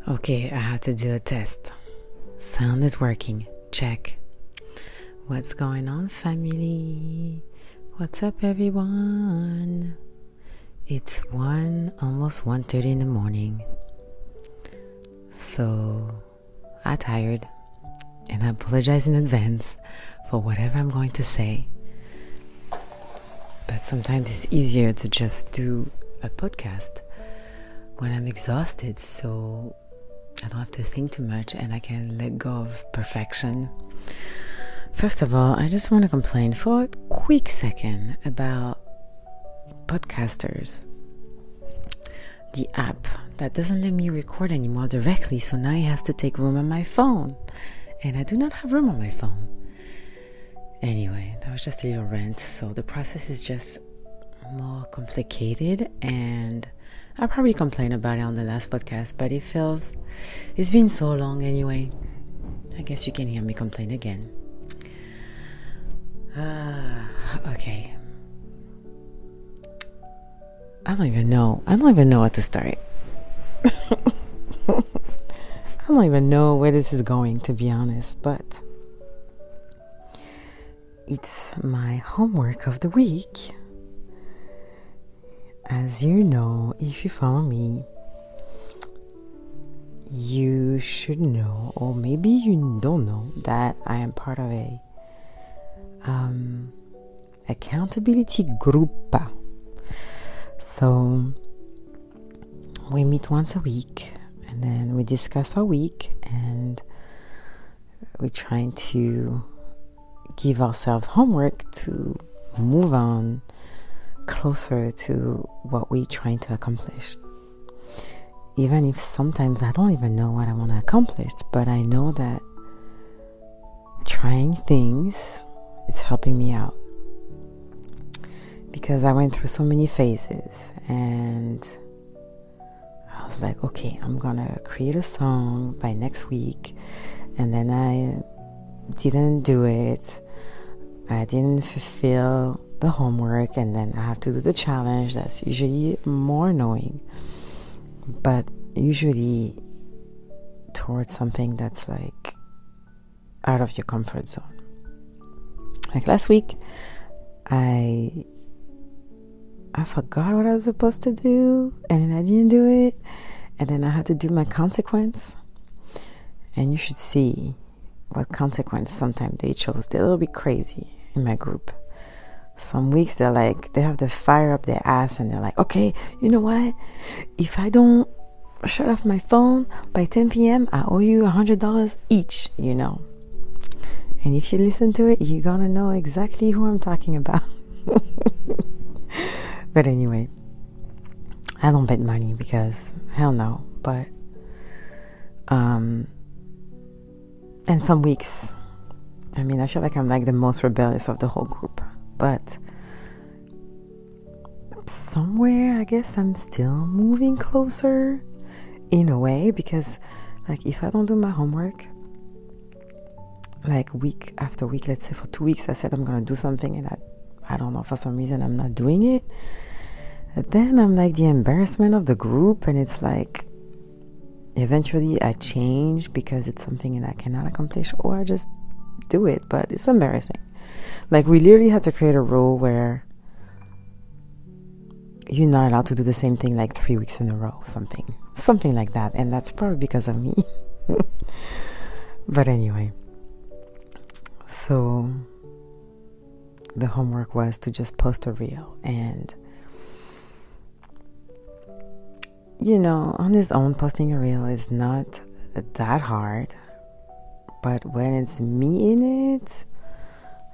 Okay, I have to do a test. Sound is working. Check. What's going on, family? What's up, everyone? It's almost 1:30 in the morning. So, I'm tired. And I apologize in advance for whatever I'm going to say. But sometimes it's easier to just do a podcast when I'm exhausted, so I don't have to think too much and I can let go of perfection. First of all, I just want to complain for a quick second about Podcasters, the app that doesn't let me record anymore directly, so now it has to take room on my phone, and I do not have room on my phone. Anyway, that was just a little rant. So the process is just more complicated, and I probably complained about it on the last podcast, but it's been so long anyway. I guess you can hear me complain again. Okay. I don't even know what to start. I don't even know where this is going, to be honest, but it's my homework of the week. As you know, if you follow me, you should know, or maybe you don't know, that I am part of a accountability group. So we meet once a week, and then we discuss our week, and we're trying to give ourselves homework to move on closer to what we're trying to accomplish. Even if sometimes I don't even know what I want to accomplish, but I know that trying things is helping me out. Because I went through so many phases, and I was like, okay, I'm gonna create a song by next week, and then I didn't do it. I didn't fulfill the homework, and then I have to do the challenge. That's usually more annoying, but usually towards something that's like out of your comfort zone. Like last week, I forgot what I was supposed to do, and then I didn't do it, and then I had to do my consequence. And you should see what consequence sometimes they chose. They're a little bit crazy in my group. Some weeks they have to fire up their ass, and they're like, okay, you know what? If I don't shut off my phone by 10 p.m., I owe you $100 each, you know. And if you listen to it, you're gonna know exactly who I'm talking about. But anyway, I don't bet money because hell no. But and some weeks, I mean, I feel like I'm like the most rebellious of the whole group. But somewhere, I guess I'm still moving closer in a way, because like if I don't do my homework, like week after week, let's say for 2 weeks, I said I'm going to do something, and I don't know, for some reason I'm not doing it. Then I'm like the embarrassment of the group, and it's like eventually I change because it's something that I cannot accomplish, or I just do it, but it's embarrassing. Like we literally had to create a rule where you're not allowed to do the same thing like 3 weeks in a row, something like that, and that's probably because of me. But anyway, so the homework was to just post a reel, and you know, on its own, posting a reel is not that hard, but when it's me in it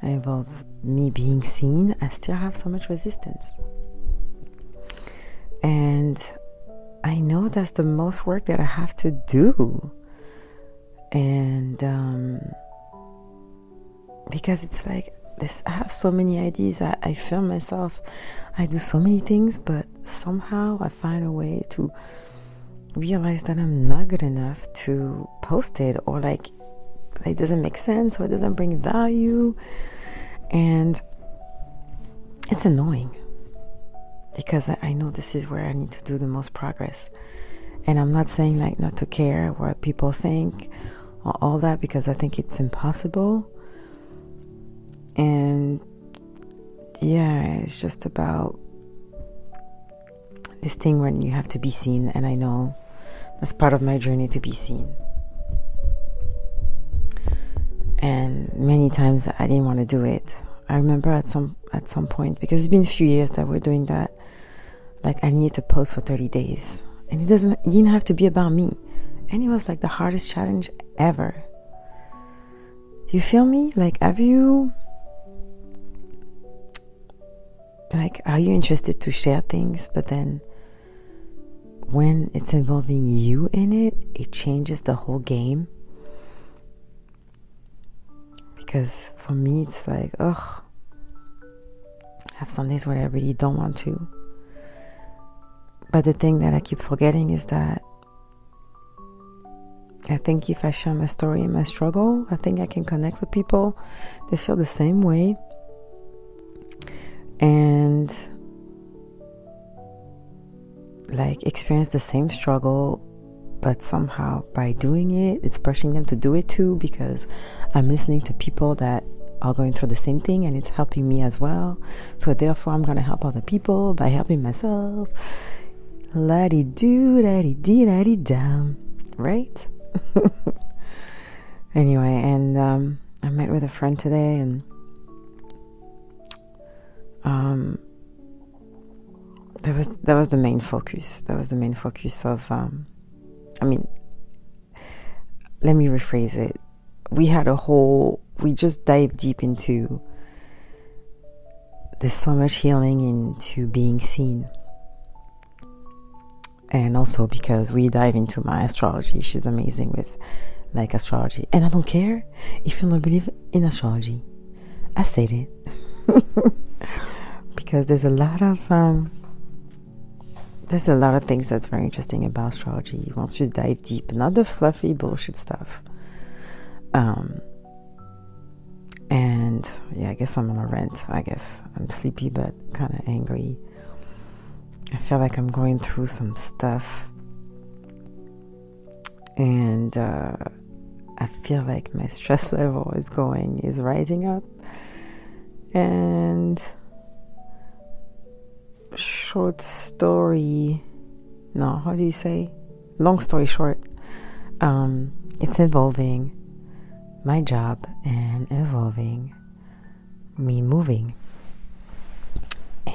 involves me being seen, I still have so much resistance. And I know that's the most work that I have to do. And because it's like this, I have so many ideas. I film myself, I do so many things, but somehow I find a way to realize that I'm not good enough to post it, or like it doesn't make sense, or it doesn't bring value. And it's annoying because I know this is where I need to do the most progress. And I'm not saying like not to care what people think or all that, because I think it's impossible. And yeah, it's just about this thing when you have to be seen. And I know that's part of my journey, to be seen. And many times I didn't want to do it. I remember at some point, because it's been a few years that we're doing that, like I needed to post for 30 days. And it didn't have to be about me. And it was like the hardest challenge ever. Do you feel me? Like, are you interested to share things, but then when it's involving you in it, it changes the whole game? Because for me, it's like, I have some days where I really don't want to. But the thing that I keep forgetting is that I think if I share my story and my struggle, I think I can connect with people. They feel the same way. And like experience the same struggle, but somehow by doing it, it's pushing them to do it too, because I'm listening to people that are going through the same thing, and it's helping me as well. So therefore I'm going to help other people by helping myself. La-di-do, da-di-dee-da-di-da. Right? Anyway, and I met with a friend today, and that was the main focus. That was the main focus of let me rephrase it. We just dived deep into, there's so much healing into being seen. And also because we dive into my astrology. She's amazing with like astrology. And I don't care if you don't believe in astrology. I said it. Because there's a lot of things that's very interesting about astrology once you dive deep, not the fluffy bullshit stuff. And yeah, I guess I'm on a rant. I guess I'm sleepy but kind of angry. I feel like I'm going through some stuff, and I feel like my stress level is rising up. And long story short, it's involving my job and involving me moving.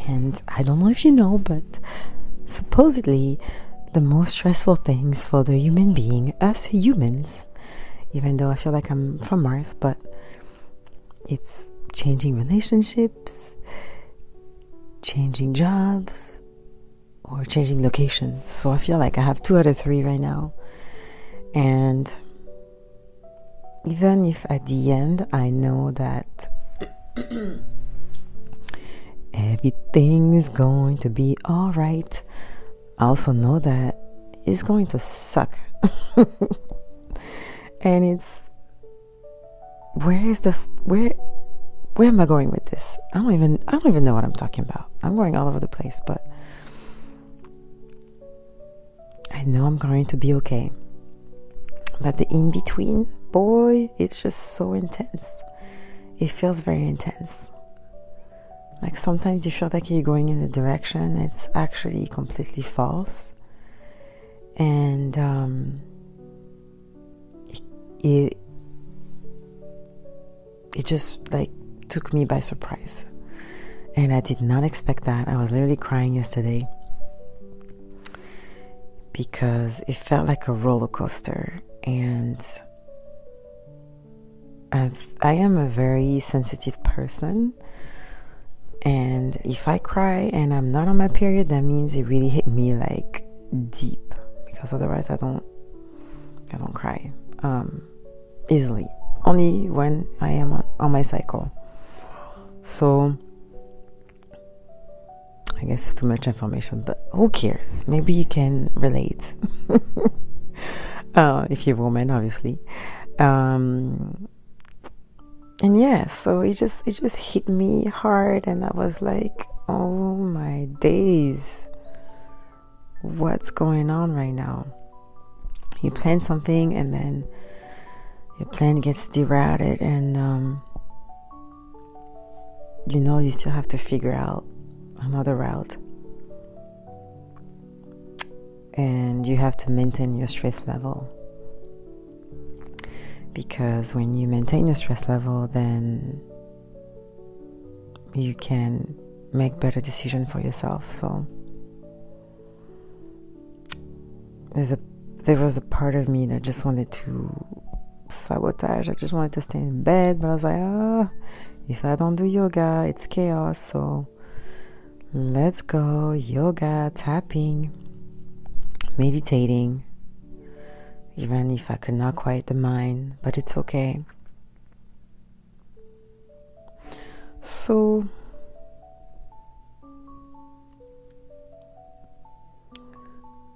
And I don't know if you know, but supposedly the most stressful things for the human being, us humans, even though I feel like I'm from Mars, but it's changing relationships, changing jobs, or changing locations. So I feel like I have 2 out of 3 right now. And even if at the end I know that everything is going to be all right, I also know that it's going to suck. And it's, where am I going with this? I don't even know what I'm talking about. I'm going all over the place, but I know I'm going to be okay. But the in-between, boy, it's just so intense. It feels very intense. Like sometimes you feel like you're going in a direction it's actually completely false. And it just like took me by surprise. And I did not expect that. I was literally crying yesterday because it felt like a roller coaster. And I am a very sensitive person. And if I cry and I'm not on my period, that means it really hit me like deep. Because otherwise I don't cry easily. Only when I am on my cycle. So I guess it's too much information, but who cares? Maybe you can relate. If you're a woman, obviously. And yeah, so it just hit me hard, and I was like, oh my days, what's going on right now? You plan something and then your plan gets derouted, and you still have to figure out another route. And you have to maintain your stress level. Because when you maintain your stress level, then you can make better decisions for yourself. So there was a part of me that just wanted to sabotage. I just wanted to stay in bed, but I was like, if I don't do yoga, it's chaos. So let's go. Yoga, tapping, meditating, even if I could not quiet the mind, but it's okay. So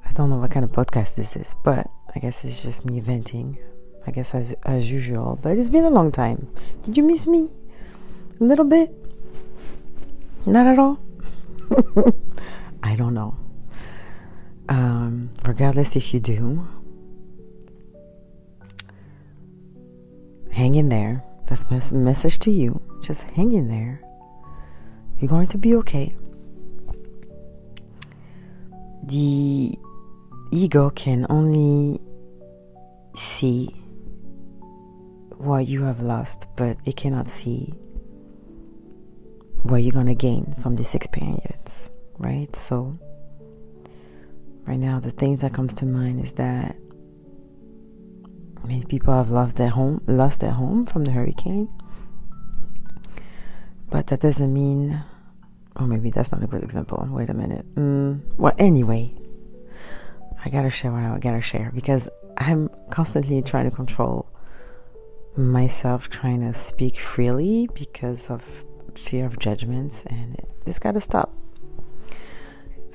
I don't know what kind of podcast this is, but I guess it's just me venting, I guess as usual. But it's been a long time. Did you miss me? A little bit? Not at all? I don't know. Regardless if you do, hang in there. That's my message to you. Just hang in there. You're going to be okay. The ego can only see what you have lost, but it cannot see what you're going to gain from this experience, right? So right now, the things that comes to mind is that many people have lost their home from the hurricane. But that doesn't mean, or maybe that's not a good example. Wait a minute. Well, anyway, I gotta share what I gotta share, because I'm constantly trying to control myself, trying to speak freely because of fear of judgments, and this gotta stop.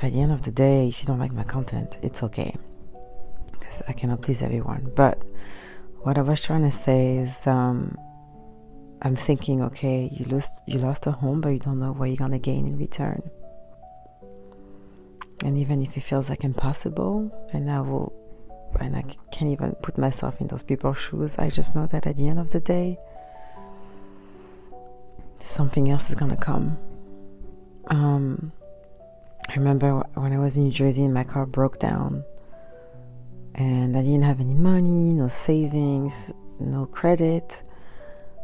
At the end of the day, if you don't like my content, it's okay, because I cannot please everyone. But what I was trying to say is, I'm thinking, okay, you lost a home, but you don't know what you're gonna gain in return. And even if it feels like impossible, and I can't even put myself in those people's shoes, I just know that at the end of the day, something else is gonna come. I remember when I was in New Jersey and my car broke down, and I didn't have any money, no savings, no credit.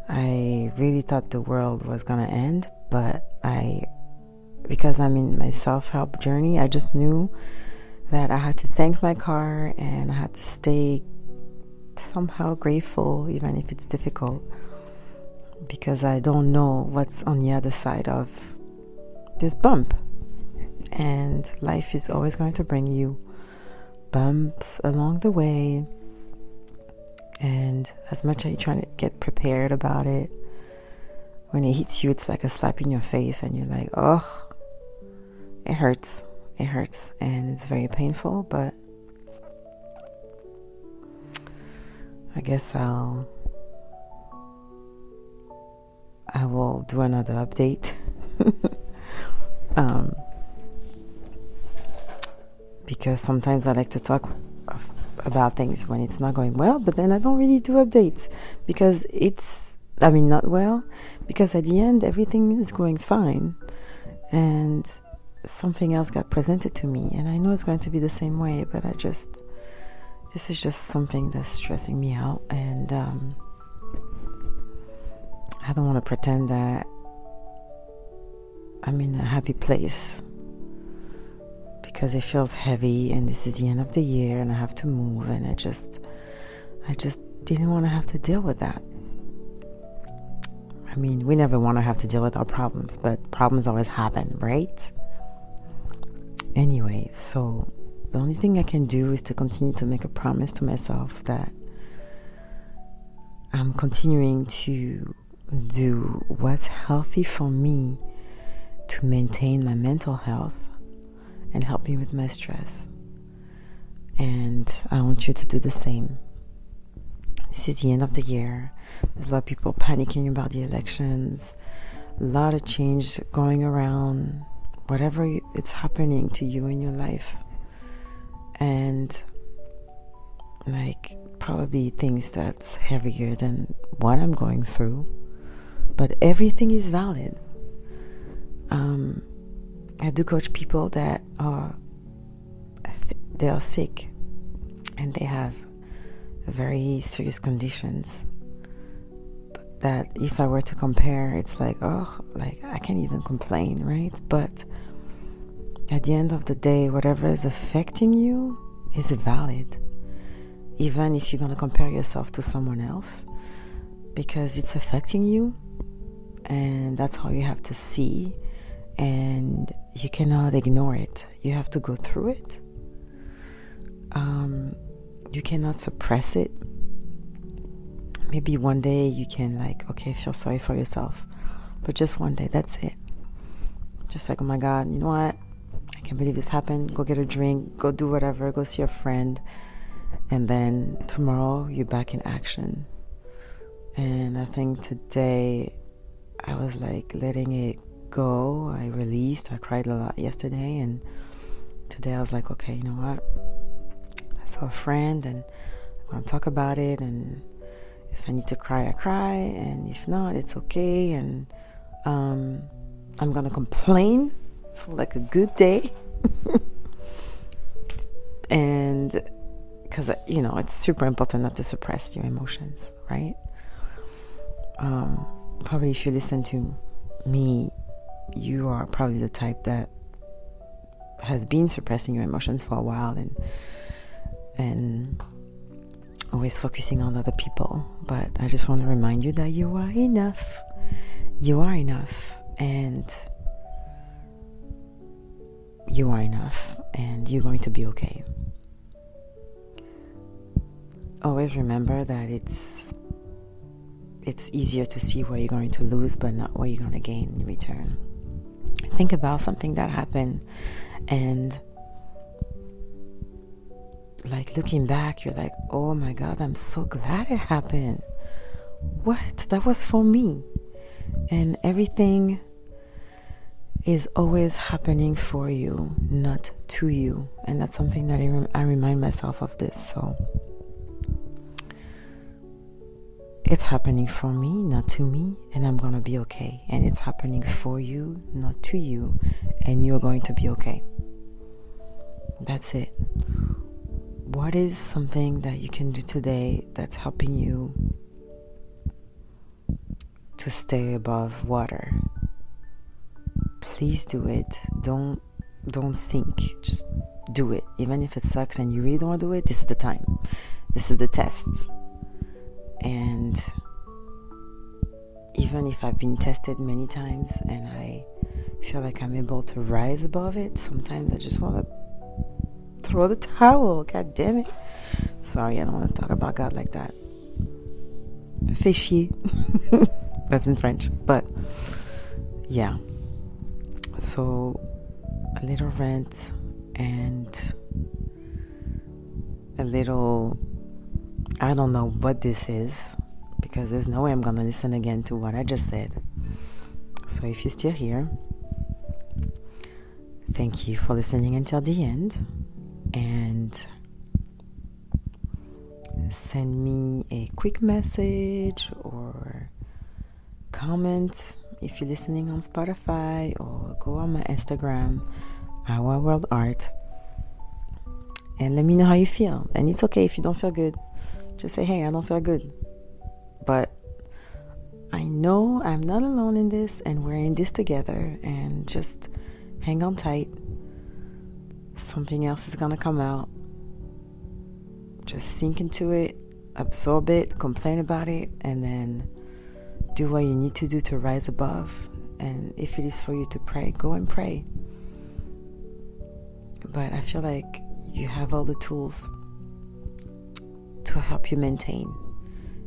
I really thought the world was gonna end, but because I'm in my self-help journey, I just knew that I had to thank my car, and I had to stay somehow grateful, even if it's difficult, because I don't know what's on the other side of this bump. And life is always going to bring you bumps along the way, and as much as you're trying to get prepared about it, when it hits you, it's like a slap in your face, and you're like, oh, it hurts, and it's very painful. But I guess I will do another update. Because sometimes I like to talk about things when it's not going well, but then I don't really do updates because not well, because at the end everything is going fine, and something else got presented to me, and I know it's going to be the same way, but this is just something that's stressing me out, and I don't want to pretend that I'm in a happy place, because it feels heavy, and this is the end of the year, and I have to move, and I just didn't want to have to deal with that. I mean, we never want to have to deal with our problems, but problems always happen, right? Anyway, so the only thing I can do is to continue to make a promise to myself that I'm continuing to do what's healthy for me to maintain my mental health and help me with my stress. And I want you to do the same. This is the end of the year. There's a lot of people panicking about the elections, a lot of change going around, whatever it's happening to you in your life. And like probably things that's heavier than what I'm going through, but everything is valid. I do coach people that they are sick and they have very serious conditions, but that if I were to compare, it's like, like I can't even complain, right? But at the end of the day, whatever is affecting you is valid, even if you're going to compare yourself to someone else, because it's affecting you, and that's how you have to see, and you cannot ignore it. You have to go through it. You cannot suppress it. Maybe one day you can feel sorry for yourself, but just one day, that's it. Just like, oh my God, you know what? I can't believe this happened. Go get a drink, go do whatever, go see a friend, and then tomorrow you're back in action. And I think today I was letting it go. I released. I cried a lot yesterday, and today I was like, okay, you know what? I saw a friend, and I'm going to talk about it, and if I need to cry, I cry, and if not, it's okay. And I'm going to complain for a good day. And because, it's super important not to suppress your emotions, right? Probably if you listen to me, you are probably the type that has been suppressing your emotions for a while and always focusing on other people. But I just want to remind you that you are enough. You are enough, and you are enough, and you're going to be okay. Always remember that it's easier to see where you're going to lose, but not what you're going to gain in return. Think about something that happened, and looking back, you're like, oh my God, I'm so glad it happened. What? That was for me. And everything is always happening for you, not to you. And that's something that I remind myself of this. So it's happening for me, not to me, and I'm going to be okay. And it's happening for you, not to you, and you're going to be okay. That's it. What is something that you can do today that's helping you to stay above water? Please do it. Don't sink. Just do it. Even if it sucks and you really don't want to do it, this is the time. This is the test. And even if I've been tested many times and I feel like I'm able to rise above it, sometimes I just want to throw the towel. God damn it. Sorry, I don't want to talk about God like that. Fishy. That's in French. But yeah. So a little rant and a little, I don't know what this is, because there's no way I'm going to listen again to what I just said. So if you're still here, thank you for listening until the end. And send me a quick message or comment if you're listening on Spotify, or go on my Instagram, Our World Art, and let me know how you feel. And it's okay if you don't feel good. Just say, hey, I don't feel good. But I know I'm not alone in this, and we're in this together, and just hang on tight. Something else is gonna come out. Just sink into it, absorb it, complain about it, and then do what you need to do to rise above. And if it is for you to pray, go and pray. But I feel like you have all the tools to help you maintain.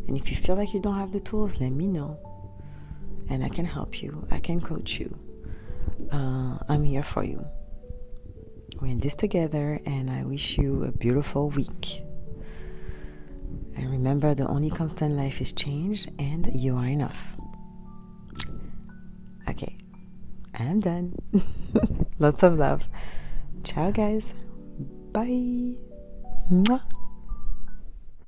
And if you feel like you don't have the tools, let me know, and I can help you. I can coach you. I'm here for you. We're in this together, and I wish you a beautiful week. And remember, the only constant in life is change, and you are enough. Okay, I'm done. Lots of love. Ciao, guys. Bye. Mwah.